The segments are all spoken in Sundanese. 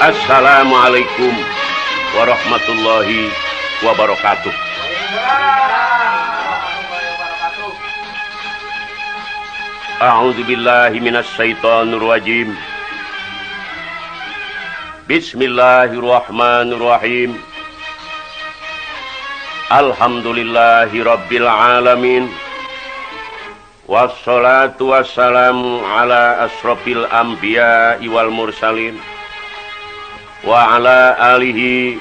Assalamualaikum warahmatullahi wabarakatuh. A'udzubillahi minasyaitonir rajim. Bismillahirrahmanirrahim. Alhamdulillahi rabbil alamin. Wassalatu wassalamu ala asrofil anbiya wal mursalin wa ala alihi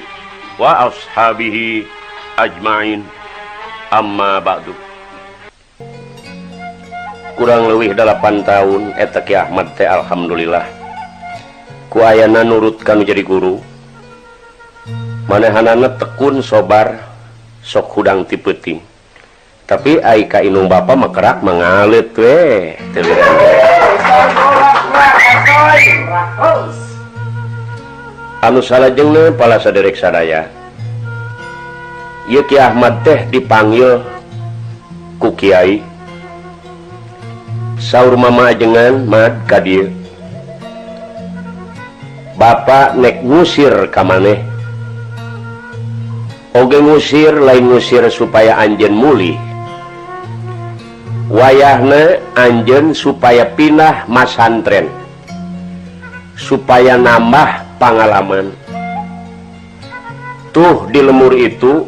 wa ashabihi ajmain, amma ba'du. Kurang lebih 8 tahun eta Ki Ahmad teh alhamdulillah ku ayana nurut kanu jadi guru, manehanana tekun sobar sok hudang ti peuting. Tapi ai ka inung bapa makerak mangalit we anu salajengna pala saderek sadaya ieu Ki Ahmad teh dipanggil ku kiai saur mama ajengan mad ka dieu bapa nek ngusir ka maneh oge ngusir lain ngusir supaya anjeun mulih wayahna anjeun supaya pindah masantren supaya nambah pengalaman. Tuh di lemur itu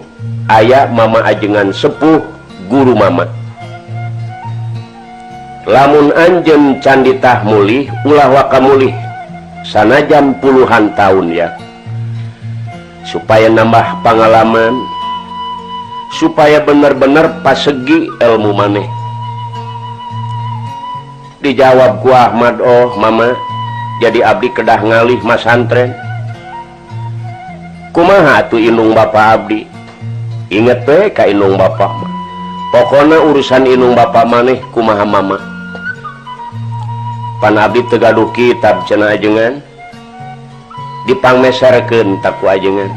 aya mama ajengan sepuh guru mama. Lamun anjeun can ditah mulih ulah waka mulih sanajan puluhan tahun ya, supaya nambah pengalaman, supaya bener-bener pasegi ilmu maneh. Dijawab ku Ahmad, oh mama jadi abdi kedah ngalih masantren. Kumaha atuh inung bapa abdi? Inget we ka inung bapa mah. Pokona urusan inung bapa maneh kumaha mama. Pan abdi teu gaduh kitab cenah ajengan. Dipangmeserkeun tak ku ajengan.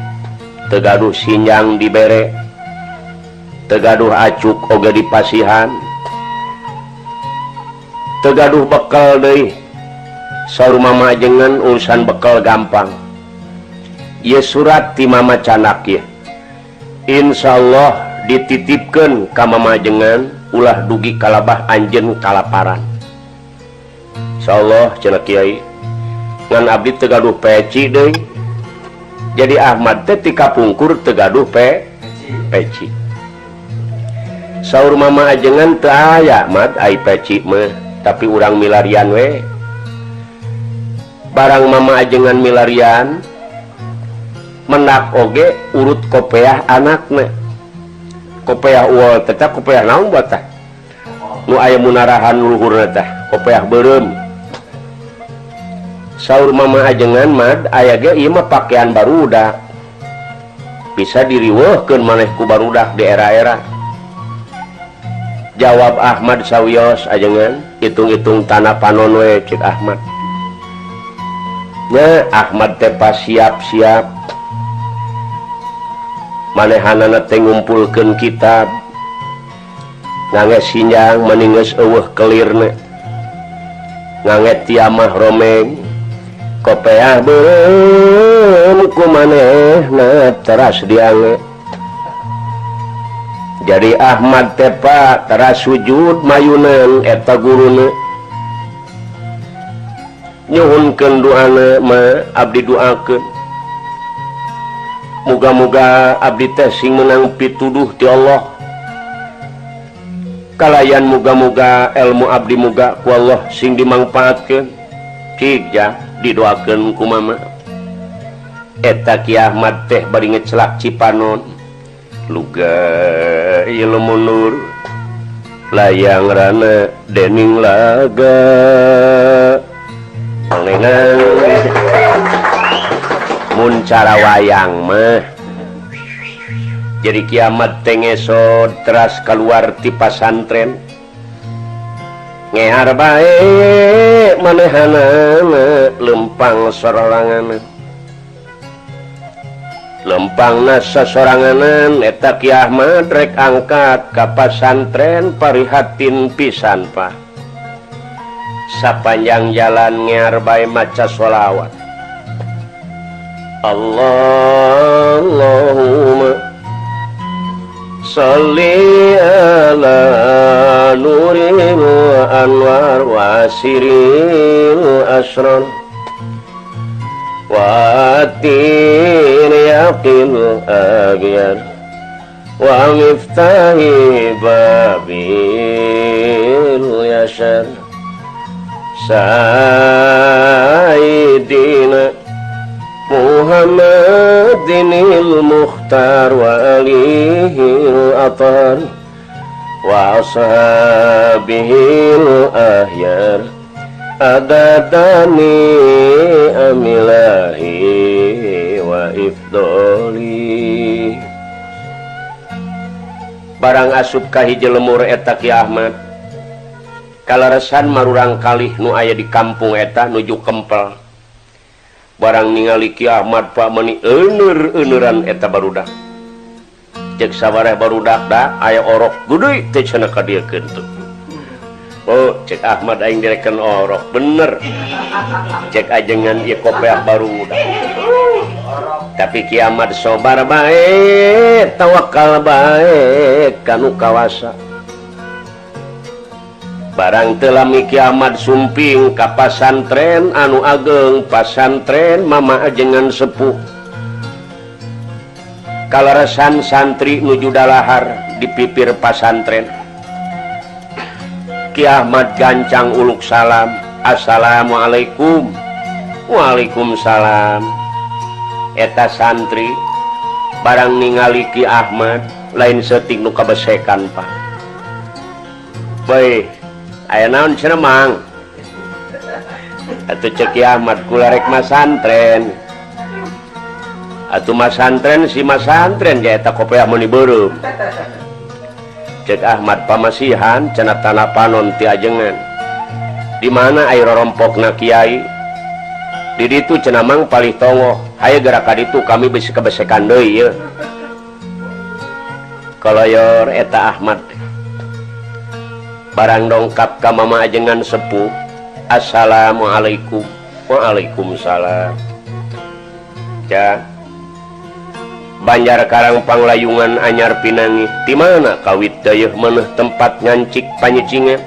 Teu gaduh sinjang dibere. Teu gaduh acuk oge dipasihan. Teu gaduh bekal deui. Saur mama ajengan urusan bekal gampang. Ieu surat ti mama canak ye. Insyaallah dititipkeun ka mama ajengan ulah dugi kalabah anjeun kalaparan. Insyaallah cenah kiai. Ngan abdi teu gaduh peci deui. Jadi Ahmad teh ti kapungkur teu gaduh peci. Saur mama ajengan teu aya mad ai peci mah. Tapi urang milarian we barang mama ajengan milarian mendak oge urut kopeah anakna kopeah uol tetap kopeah naon batah nu aya munarahan luhurna tah kopeah beureum. Saur mama ajengan mad aya ge ieu mah pakaian barudak bisa diriweuhkeun maneh ku barudak di era-era. Jawab Ahmad sawios ajengan hitung-hitung tanah panon we cik Ahmad. Nya Ahmad teh pas siap-siap manehanana teh ngumpulkeun kitab ngangge sinjang meningeus eueuh kelirna ngangge tiamah romeng kopeah beureum ku manehna teras diangge. Jadi Ahmad teh Pak teras sujud mayunan eta guruna nyuhunkeun doana mah abdi doakeun muga-muga abdi teh sing meunang pituduh ti Allah kalayan muga-muga ilmu abdi muga ku Allah sing dimangpaatkeun. Cik ja didoakeun ku mama eta Ki Ahmad teh bari ngecelak Cipanon luga ieu mundur layang rana dening laga nengan mun cara wayang mah jadi kiamat teh ngesot teras keluar ti pasantren ngehar bae manehanana lempang soranganan lempangna sasoranganan eta Ki Ahmad rek angkat ka pasantren parihatin pisan Pak sapanjang jalan ngear bae maca sholawat Allahumma sholli ala nuril anwar wa siril asrar wa atin yaqil abyar wa miftahi babil yasar sayyidina Muhammadinil Mukhtar wa alihil atar wa ashabihil ahyar adadani amilahi wa ifdoli. Barang asup ka hiji lemur eta Ki Ahmad kalaresan marurang kalih nu aya di kampung eta nuju Kempel. Barang ningali Ki Ahmad Pak meni euneur-euneuran eta barudak. Cek sabareh barudak da aya orok gede teh cenah ka dieu keun. Oh, cek Ahmad aing direken orok bener. Cek ajengan ieu kopeah barudak. Tapi Ki Ahmad sobar bae, tawakal bae kanu kawasa. Barang telah Ki Ahmad sumping ka pasantren anu ageng, pasantren mama ajengan sepuh. Kalaresan santri nuju dalahar di pipir pasantren. Ki Ahmad gancang uluk salam, assalamualaikum. Waalaikumsalam. Eta santri barang ningali Ki Ahmad lain setik nu kabesekan Pak. Bae aya naon cenah Mang? Atuh cek Ki Ahmad kula rek masantren. Atuh masantren si masantren ja eta kopeah meuni beureum. Cek Ahmad pamasihan cenah tanah panon ti ajengan. Di mana aya rorompokna kiai? Di ditu cenah Mang palih tongoh. Haye gerak ka ditu kami bisi kabesekan deui ieu. Kaloyor eta Ahmad barang dongkap ka mama ajengan sepuh, assalamualaikum. Waalaikumsalam. Ya Banjar Karang Panglayungan anyar pinangi di mana kawit dayeuh maneh tempat ngancik panyicingan.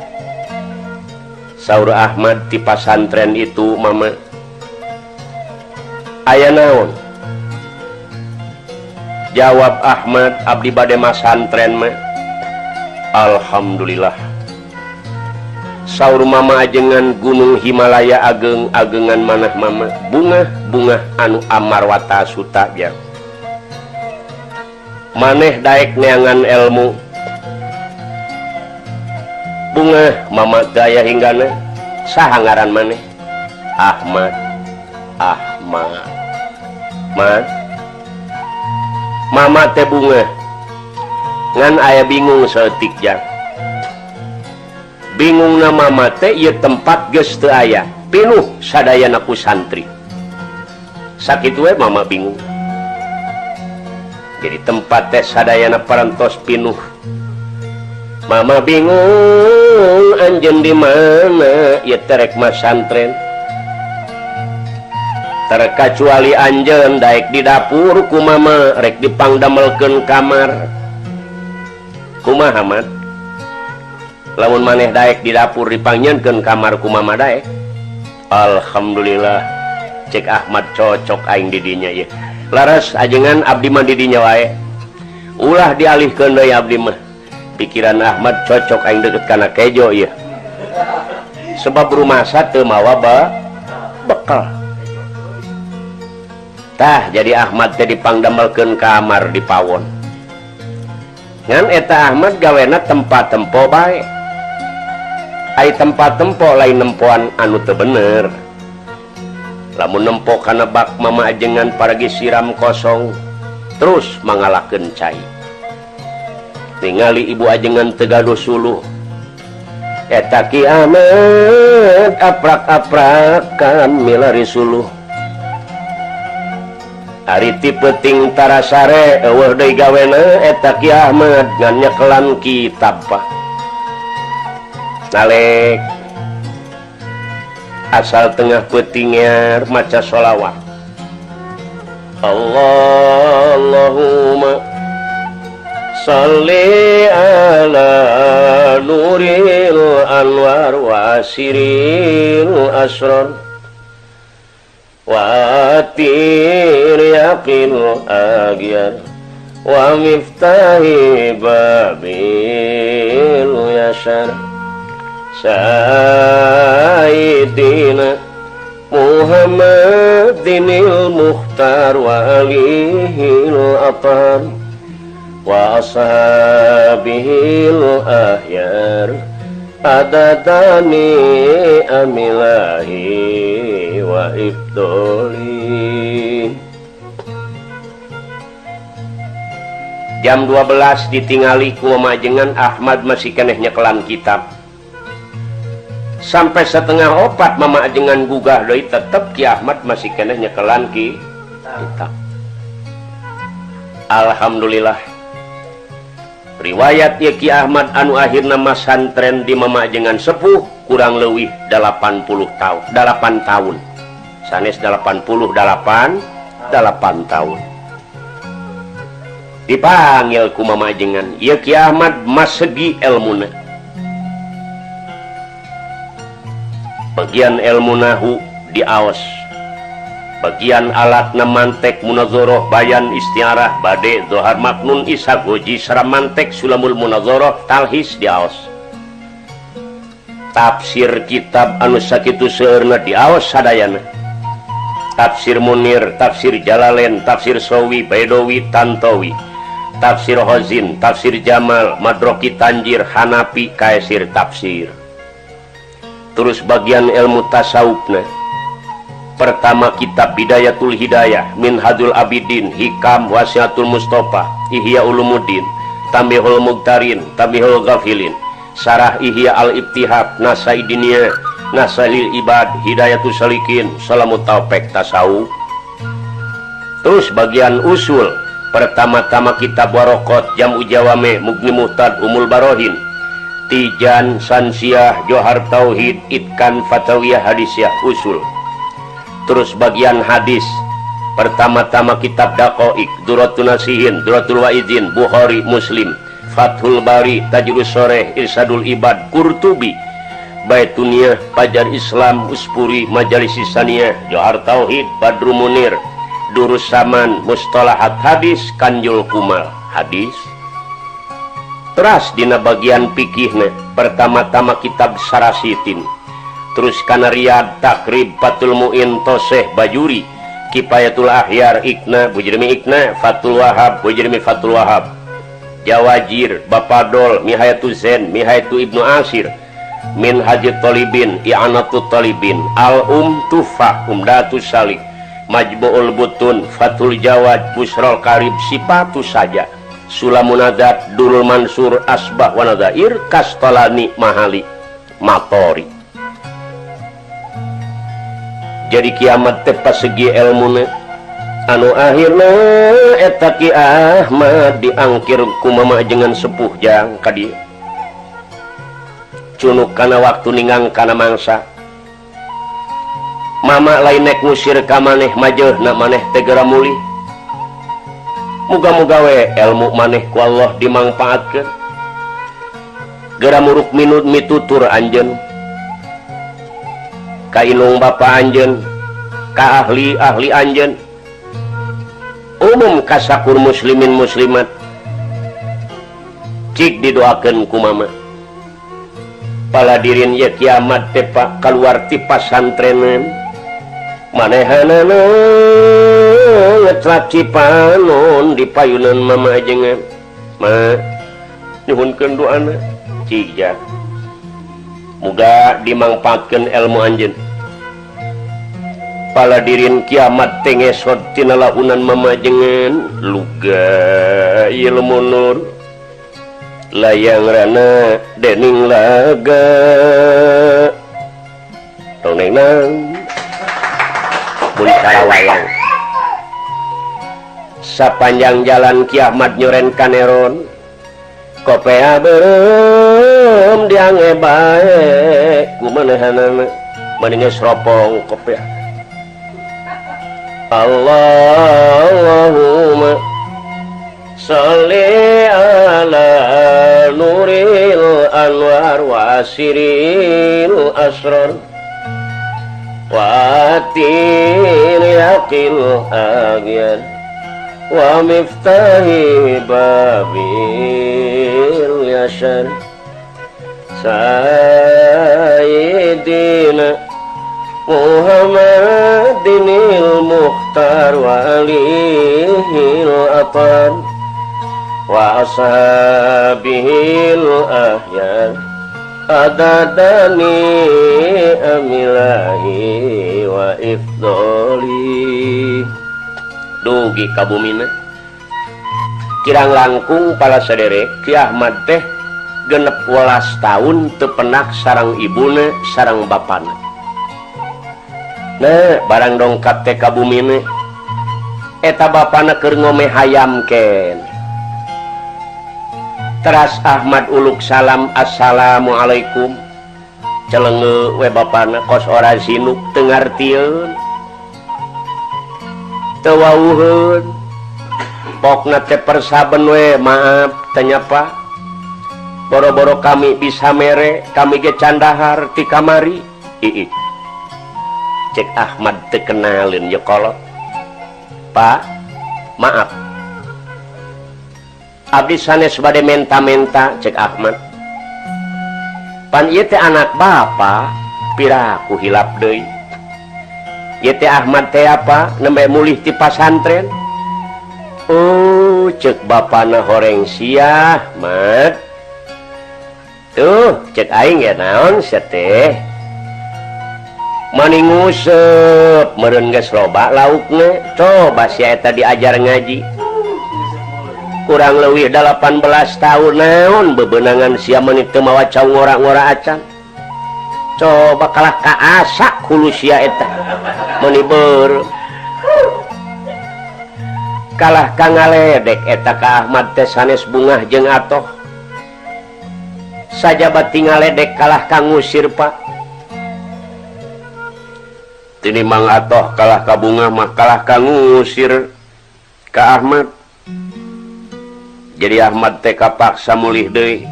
Saur Ahmad di pasantren itu mama aya naon? Jawab Ahmad, abdi bade masantren mah alhamdulillah. Saur mama ajengan gunung Himalaya ageng-agengan manah mama bunga-bunga anu amarwata suta biar maneh daek neangan ilmu bunga mama daya hinggana saha ngaran maneh? Ahmad. Mama teh bunga ngan aya bingung seetik jang. Bingung nama mate ieu tempat geus teu aya pinuh sadayana ku santri. Sakitu we mama bingung. Jadi tempat teh sadayana parantos pinuh. Mama bingung anjeun di mana ieu teh rek masantren. Terkecuali anjeun daek di dapur ku mama rek dipangdamelkeun kamar. Kumaha Mat? Lamun maneh daek di dapur dipangnyeunkeun kamar ku mama daek. Alhamdulillah. Cek Ahmad cocok aing di dinya ieu. Laras ajengan abdi mah di dinya wae. Ulah dialihkeun deui abdi mah. Pikiran Ahmad cocok aing deukeut kana kejo ieu. Sebab rumah teu mawa bekal. Tah jadi Ahmad teh dipangdamelkeun kamar di pawon. Ngan eta Ahmad gawena tempat tempo bae. Ai tempat tempo lain nempoan anu teu bener. Lamun nempo kana bak mama ajengan paragi siram kosong terus mangalakeun cai. Ningali ibu ajengan teu gaduh suluh. Eta Ki Ahmad aprak-aprakan milari suluh. Ari ti peuting tarasare eueuh deui gawena eta Ki Ahmad ngan nyekelan kitab Pak. Nalek asal tengah peutingnya maca sholawat. Allahumma salli ala nuril anwar wa siril asrar wa atir yaqil agyar wa miftahi babil yasar sayyidina Muhammadinil Mukhtar wa alihil atar wa ashabihil ahyar adadani amilahi wa ibdoli. Jam 12 ditingali ku mamajengan Ahmad masih keneh nyekelan kitab. Sampai setengah opat mamajengan gugah deui tetep Ki Ahmad masih keneh nyekelan kitab. Alhamdulillah. Riwayat ya Ki Ahmad anu akhirna masantren di mamajengan sepuh kurang leuwih 80 tahun, 8 tahun. Sanes 88 tahun. Dipanggil ku mamajengan, ya Ki Ahmad mas segi elmuna. Bagian ilmu nahu diaos, bagian alat namantek munazoroh bayan istiarah bade zohar maknun isa goji saramantek sulamul munazoroh talhis diaos. Tafsir kitab anu sakitu seueurna diaos sadayana. Tafsir Munir, tafsir Jalalain, tafsir Sawi, Baidawi, Tantawi, tafsir Hozin, tafsir Jamal, Madroki Tanjir, Hanafi, Kaisir tafsir. Terus bagian ilmu tasawufna, pertama kitab Bidayatul Hidayah, Minhajul Abidin, Hikam, Wasiatul Mustafa, Ihya Ulumuddin, Tambihul Muqtarin, Tambihul Ghafilin, Sarah Ihya Al-Ibtihab, Nasaidiniyah, Nasalil Ibad, Hidayatul Salikin, Salamut Taufik Tasawuf. Terus bagian usul, pertama-tama kitab Warokot, Jam'u Jawame, Mugni Muhtad, Umul Barohin, Tijan, Sansiah, Johar Tauhid, Itkan, Fatawiyah, Hadisiyah, Usul. Terus bagian hadis, pertama-tama kitab Daqa'iq, Duratul Nasihin, Duratul Wa'idin, Bukhari, Muslim, Fathul Bari, Tajrus Soreh, Irsadul Ibad, Qurtubi, Baituniyah, Fajar Islam, Uspuri, Majalis Saniyah, Johar Tauhid, Badru Munir, Durus Saman, Mustalahat Hadis, Kanjul Kumal, Hadis. Teras dina bagian pikihna, pertama-tama kitab Sarasitin, terus kana Riyad, Takrib, Fatul Mu'in, Toseh, Bajuri, Kifayatul Ahyar, Ikna, Bujrimi Ikna, Fatul Wahab, Bujrimi Fatul Wahab, Jawajir, Bapadol, Mihayatul Zen, Mihayatul Ibnu Asir, Minhajut Talibin, I'anatul Talibin, Al-Tufah, Umdatus Salik, Majmu'ul Butun, Fatul Jawad, Busrol Karib, Sipatus Saja, Sulamunadat, Durul Mansur, Asbah wa Nadair, Kastolani, Mahali, Matori. Jadi kiamat teh pas segi ilmuna anu akhirna eta Ki Ahmad diangkir ku mamajengan sepuh jang ka dieu. Cunuk kana waktu ningang kana mangsa. Mama lain nek ngusir ka maneh majeuna maneh teh geura mulih. Muga-muga we ilmu maneh ku Allah dimangpaatkeun. Geura muruk minut mitutur anjeun. Ka inung bapa anjeun, ka ahli-ahli anjeun. Umum kasakur muslimin muslimat. Cik didoakeun ku mama. Paladirin ya kiamat teh pak kaluar ti pasantrenan. Manehanana ngetrak cipanon di payunan mama ajengan. Ma nyuhunkeun doana cija. Muga dimangpaatkeun ilmu anjeun. Paladirin kiamat teh ngesot tina lahunan mama ajengan luga ilmu nur. Layang rana dening laga toneng nang mun karawayang sapanjang jalan kiamat nyoren kaneron kopea beureum diange bae kumanehanana mendingan seropong kopea Allahumma sholli ala nuril anwar wa asiril asrar wa atil yaqil aghyar wa miftahi babil yashar sayyidina Muhammadinil Mukhtar wa alihil atar wa ashabihil ahyar adadani amilahi wa ifdoli. Dugi kabumina kirang langkung pala sadere Ki Ahmad teh genep 12 tahun tepenak sarang ibuna sarang bapana. Nah barang dongkap teh kabumina eta bapana keur ngomeh hayam ken. Teras Ahmad uluk salam assalamualaikum celenge we bapana kos ora sinuk teu ngartieun teu wawuheun pokna teh persaben we maaf teu nyapa boro-boro kami bisa mere kami ge candahar ti kamari ii cek Ahmad teu kenalin ye kolot Pak maaf abdi sanes bade menta-menta cek Ahmad pan ieu teh anak bapa piraku hilap deui ieu teh Ahmad teh apa nembe mulih ti pasantren oh cek bapana horeng sia Ahmad tuh cek aing ya naon sia teh mani nguseup meureun geus loba laukna coba sia eta diajar ngaji kurang leuwih 18 tahun naon bebenangan sia meuni teu mawa caung ngora-ngora acan coba kalah kaasa hulu sia eta meuni beur kalah ka ngaledek eta ka Ahmad teh sanes bungah jeung atoh sajabat ngaledek kalah ka ngusir Pak tini mang atoh kalah ka bungah mah kalah ka ngusir ka Ahmad. Jadi Ahmad teh kapaksa mulih deui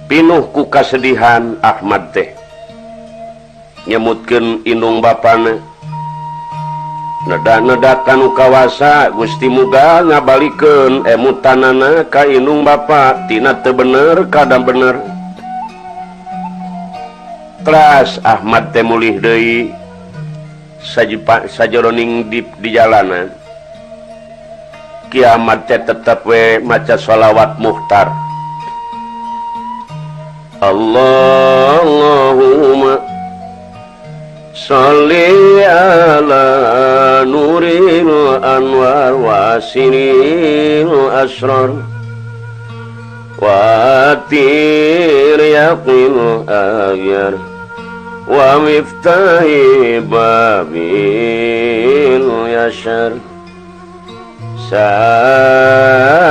pinuh ku kasedihan Ahmad teh nyemutkeun indung bapana neda-neda kanu kawasa Gusti muga ngabalikeun emutanana ka indung bapa tina teu bener kada bener. Teras Ahmad teh mulih deui sajeroning di jalanan Ki Ahmad teh tetep we maca sholawat muhtar Allahumma sholli ala nuril anwar wa asiril asrar wa atir yaqil aghyar wa miftahi babil yashar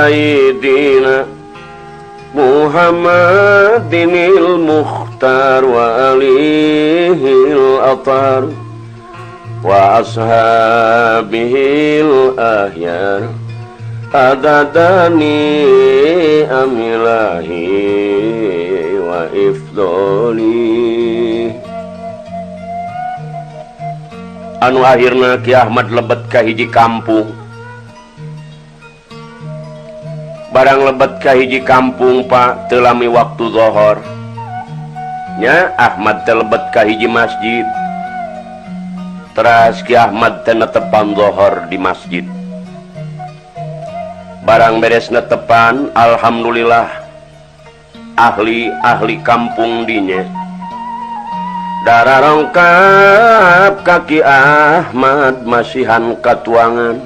sayyidina Muhammadinil Mukhtar wa alihil atar wa ashabihil ahyar adadani amilahi wa ifdoli. Anu akhirna Ki Ahmad lebet ka hiji kampung barang lebet ka hiji kampung Pak teu lami waktu zuhur nya Ahmad teh lebet ka hiji masjid teras Ki Ahmad teh netepan zuhur di masjid barang beres netepan alhamdulillah ahli kampung dinya dararongkap kaki Ahmad masihan katuangan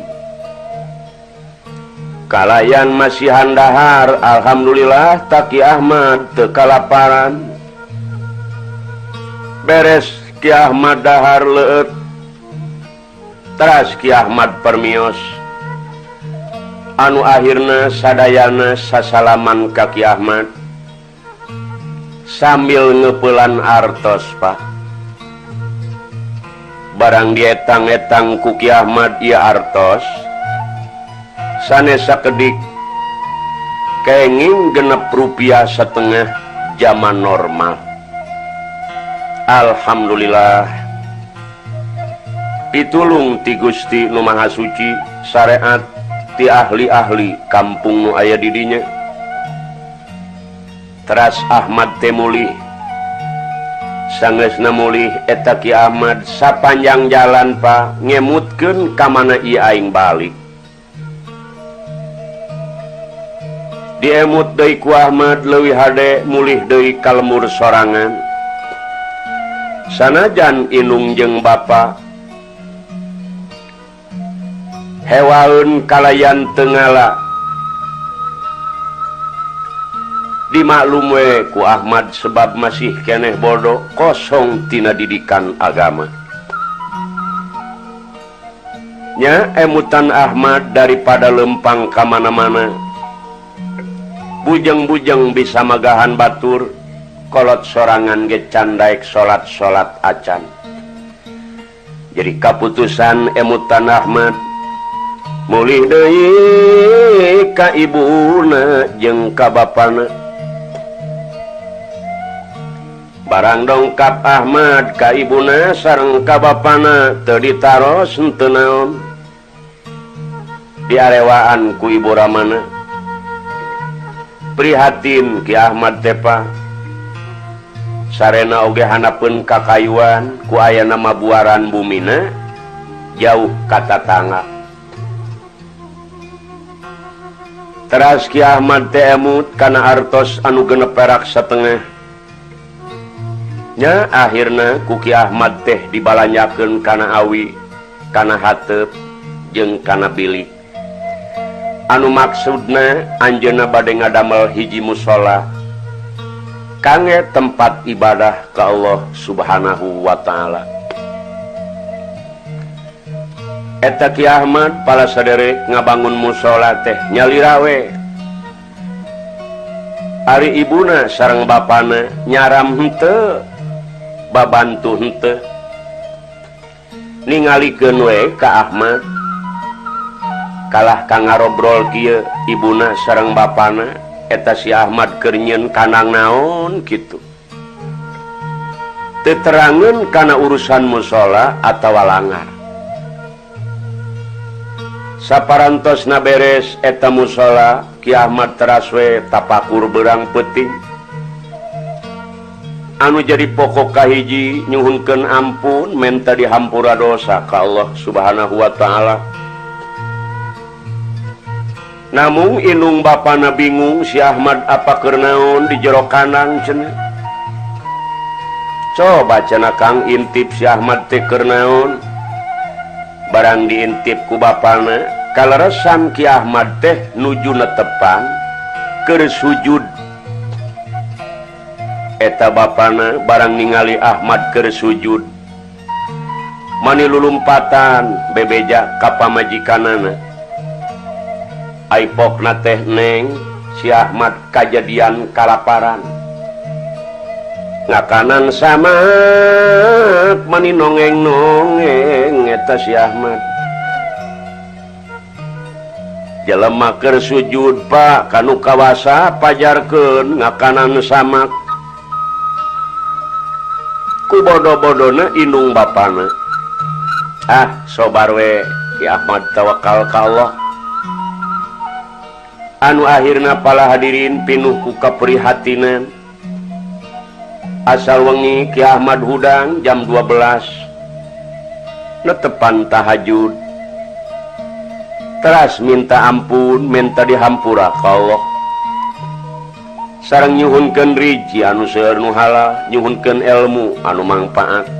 kalayan masihan dahar alhamdulillah Taki Ahmad teu kalaparan beres Ki Ahmad dahar leueut teras Ki Ahmad permios anu akhirna sadayana sasalaman ka Ki Ahmad sambil ngeupelan artos Pak barang dietang-etang ku Ki Ahmad ieu artos sanes sakedik kenging Rp6,5 zaman normal. Alhamdulillah pitulung ti Gusti Nu Maha Suci syariat ti ahli-ahli kampung nu aya di dinya. Teras Ahmad teh mulih sanggeusna mulih eta Ki Ahmad sapanjang jalan pa ngemutkeun ka mana ieu aing balik. Diemut deui ku Ahmad leuwih hade mulih deui ka lemur sorangan. Sanajan inung jeung bapa hewaeun kalayan teu ngala dimaklum we ku Ahmad sebab masih keneh bodoh kosong tina didikan agama. Nya emutan Ahmad daripada lempang ka mana-mana bujeng-bujeng bisa magahan batur kolot sorangan ge can daek salat-salat acan. Jadi kaputusan emutan Ahmad mulih deui ka ibuna jeung ka bapana. Barang dongkap Ahmad ka ibuna sareng ka bapana teu ditaros henteu naon. Diarewaan ku ibu ramana. Prihatin Ki Ahmad teh pa. Sarena oge hanapeun kakayuan ku ayana mabuaran bumina jauh ka tatangga. Teras Ki Ahmad teh emut kana artos anu genep perak satengah. Nya akhirna ku Ki Ahmad teh dibalanyakeun kana awi, kana hateup jeung kana bilik. Anu maksudna anjeunna bade ngadamel hiji mushola kangge tempat ibadah ka Allah Subhanahu wa taala. Eta Ki Ahmad pala sadere ngabangun mushola teh nyalira we. Ari ibuna sareng bapana nyaram henteu, babantu henteu. Ningalikeun we ka Ahmad kalah ka ngarobrol kieu ibuna sareng bapana eta si Ahmad keur nyieun kanang naon kitu. Teu terangeun kana urusan mushola atawa langar. Saparantosna beres eta mushola Ki Ahmad teras we tapakur beurang peuting. Anu jadi pokok kahiji nyuhunkeun ampun menta dihampura dosa ka Allah Subhanahu wa taala. Namun inung bapana bingung si Ahmad apa keur naon di jero kanang cenah. Coba cenah Kang intip si Ahmad teh keur naon. Barang diintip ku bapana kaleresan Ki Ahmad teh nuju netepan keur sujud. Eta bapana barang ningali Ahmad keur sujud mani lulumpatan bebeja ka pamajikanana. Aipokna teh neng si Ahmad kajadian kalaparan ngakanan samak mani nongeng-nongeng eta si Ahmad. Jelema keur sujud Pak kanu kawasa pajarkeun ngakanan samak. Ku bodo-bodona inung bapana. Sobar we Ki Ahmad tawakal ka Allah. Anu akhirna pala hadirin pinuh ku kaprihatinan. Asal wengi Ki Ahmad hudang jam 12 netepan tahajud. Teras minta ampun, minta dihampura ka Allah. Sareng nyuhunkeun riji anu seueur nu halal, nyuhunkeun ilmu anu mangpaat.